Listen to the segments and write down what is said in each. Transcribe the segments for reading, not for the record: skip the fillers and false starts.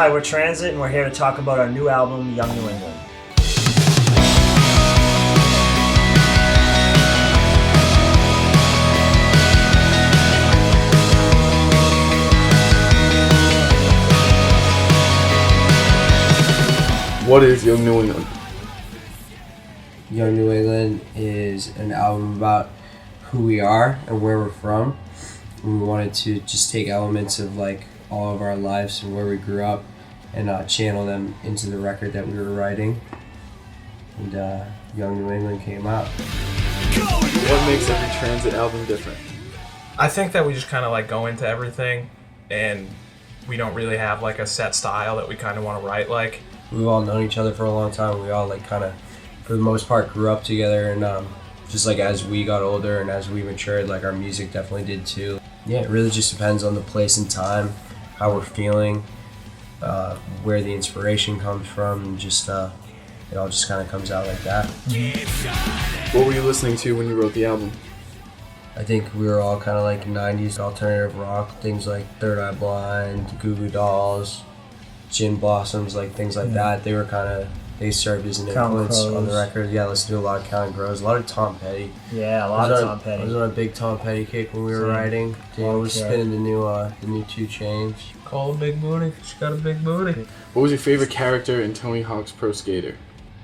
Hi, we're Transit, and we're here to talk about our new album, Young New England. What is Young New England? Young New England is an album about who we are and where we're from. And we wanted to just take elements of like all of our lives and where we grew up and channel them into the record that we were writing. And Young New England came out. What makes every Transit album different? I think that we just kind of like go into everything, and we don't really have like a set style that we kind of want to write like. We've all known each other for a long time. We all like kind of, for the most part, grew up together. And just like as we got older and as we matured, like our music definitely did too. Yeah, it really just depends on the place and time, how we're feeling, where the inspiration comes from, and just it all just kind of comes out like that. What were you listening to when you wrote the album? I think we were all kind of like 90s alternative rock, things like Third Eye Blind, Goo Goo Dolls, Gin Blossoms, like things like that. They were they served as an influence on the record. Yeah, listen to a lot of Counting Crows, a lot of Tom Petty. Yeah, a lot of Tom Petty. I was on a big Tom Petty kick when we were writing. Dan was spinning the new 2 Chainz. Call a big booty. She got a big booty. What was your favorite character in Tony Hawk's Pro Skater?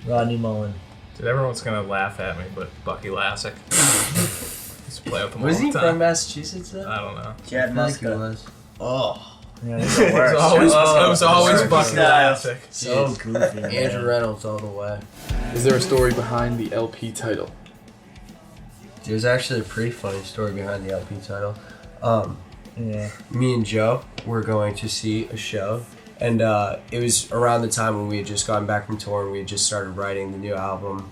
Rodney Mullen. Dude, everyone's gonna laugh at me, but Bucky Lasek. Just play with him all Was the he time. from Massachusetts though? I don't know. Chad Muska. Oh. Yeah, he's the worst. It was always Bucky Style. Lasek. So goofy. Man. Andrew Reynolds all the way. Is there a story behind the LP title? There's actually a pretty funny story behind the LP title. Yeah. Me and Joe were going to see a show, and it was around the time when we had just gotten back from tour and we had just started writing the new album,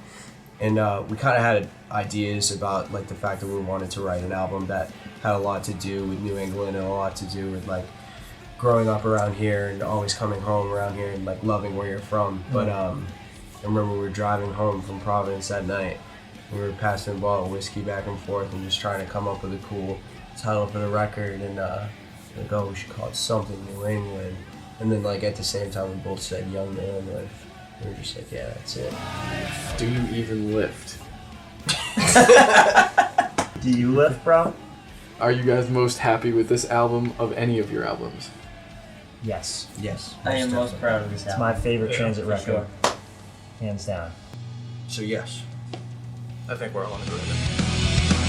and we kind of had ideas about like the fact that we wanted to write an album that had a lot to do with New England and a lot to do with like growing up around here and always coming home around here and like loving where you're from. But I remember we were driving home from Providence that night. We were passing a bottle of whiskey back and forth and just trying to come up with a cool title for the record, and like, oh, we should call it something New England. And then like at the same time we both said Young New England. We were just like, yeah, that's it. Do you even lift? Do you lift, bro? Are you guys most happy with this album of any of your albums? Yes. Yes. I am most proud of this It's album. my favorite Transit for record. sure. Hands down. So yes. I think we're all in agreement.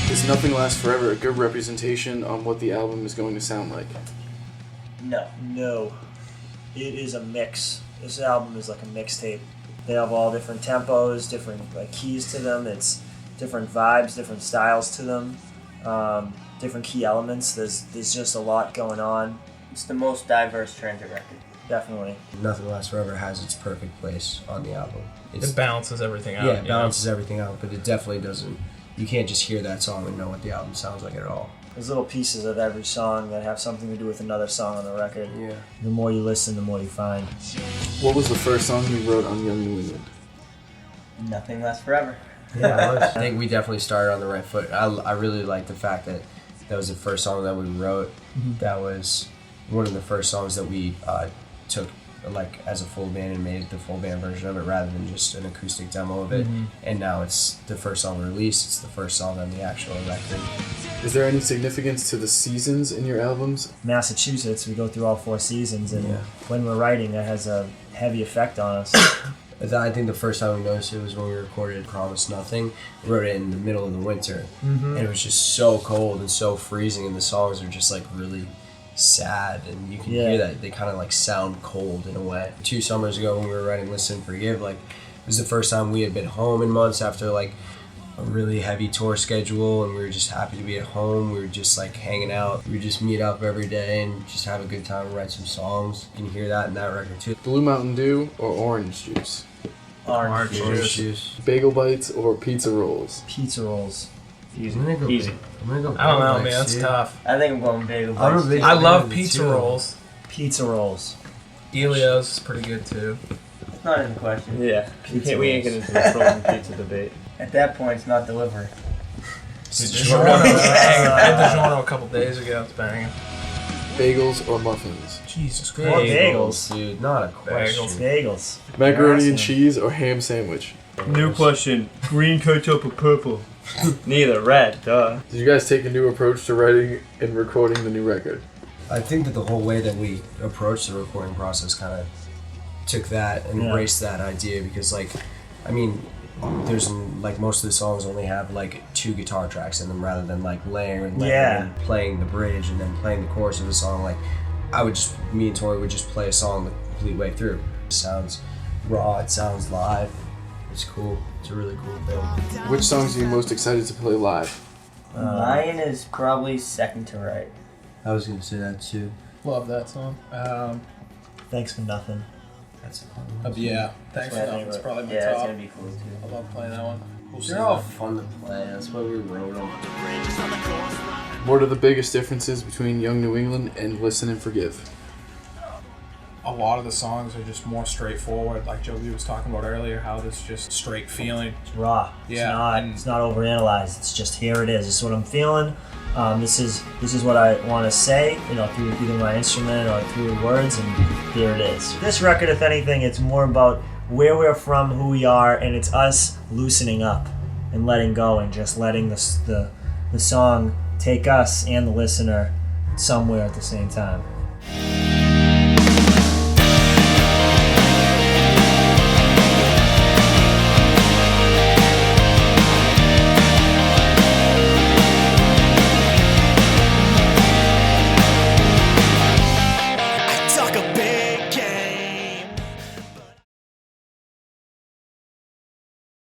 Is Nothing Lasts Forever a good representation on what the album is going to sound like? No. No. It is a mix. This album is like a mixtape. They have all different tempos, different like keys to them. It's different vibes, different styles to them, different key elements. There's just a lot going on. It's the most diverse Transit record. Definitely. Nothing Lasts Forever has its perfect place on the album. It balances everything out. Yeah, it balances everything out, but it definitely doesn't. You can't just hear that song and know what the album sounds like at all. There's little pieces of every song that have something to do with another song on the record. Yeah. The more you listen, the more you find. What was the first song you wrote on Young New England? Nothing lasts forever. Yeah, I think we definitely started on the right foot. I really like the fact that that was the first song that we wrote. That was one of the first songs that we took like as a full band and made the full band version of it rather than just an acoustic demo of it. And now it's the first song released. It's the first song on the actual record. Is there any significance to the seasons in your albums? Massachusetts, we go through all 4 seasons, and Yeah. when we're writing, that has a heavy effect on us. I think the first time we noticed it was when we recorded Promise Nothing. We wrote it in the middle of the winter. And it was just so cold and so freezing, and the songs are just like really sad, and you can hear that they kind of like sound cold in a way. 2 summers ago when we were writing Listen and Forgive, like it was the first time we had been home in months after like a really heavy tour schedule, and we were just happy to be at home. We were just like hanging out. We would just meet up every day and just have a good time and write some songs. You can hear that in that record too. Blue Mountain Dew or orange juice? Orange juice. Orange juice. Bagel bites or pizza rolls? Pizza rolls. Easy. I'm gonna go Easy. I'm gonna go I don't know, bagel man. bites, That's dude. tough. I think I'm going bagel I'm a bites. big- I love bagel pizza too. rolls. Pizza rolls. Elio's is pretty good too. It's not in the question. Yeah, we ain't getting into the frozen pizza debate. At that point, it's not delivery. DiGiorno. I had DiGiorno a couple days ago. It's banging. bagels, or muffins? Jesus More Christ. bagels. dude. Not a question. Bagels. Macaroni and asking. cheese or ham sandwich? New question. Green ketchup or purple? Neither. Red. Duh. Did you guys take a new approach to writing and recording the new record? I think that the whole way that we approached the recording process kind of took that and Yeah. embraced that idea because, like, I mean, there's like most of the songs only have like 2 guitar tracks in them rather than like layering Yeah. and playing the bridge and then playing the chorus of the song. Like, me and Tori would just play a song the complete way through. It sounds raw, it sounds live. It's cool. It's a really cool thing. Which songs are you most excited to play live? Mine is probably second to right. I was gonna say that too. Love that song. Thanks for nothing. That's a fun one. Yeah. Thanks for My that. It's favorite. probably my Yeah, it's top. gonna be cool too. I love playing that one. They're all fun to play. That's why we wrote them. What are the biggest differences between Young New England and Listen and Forgive? A lot of the songs are just more straightforward, like Joby was talking about earlier, how there's just straight feeling. It's raw. Yeah, and- It's not overanalyzed. It's just here it is. This is what I'm feeling. This is what I want to say. You know, through either my instrument or through words, and here it is. This record, if anything, it's more about where we're from, who we are, and it's us loosening up and letting go and just letting the song take us and the listener somewhere at the same time.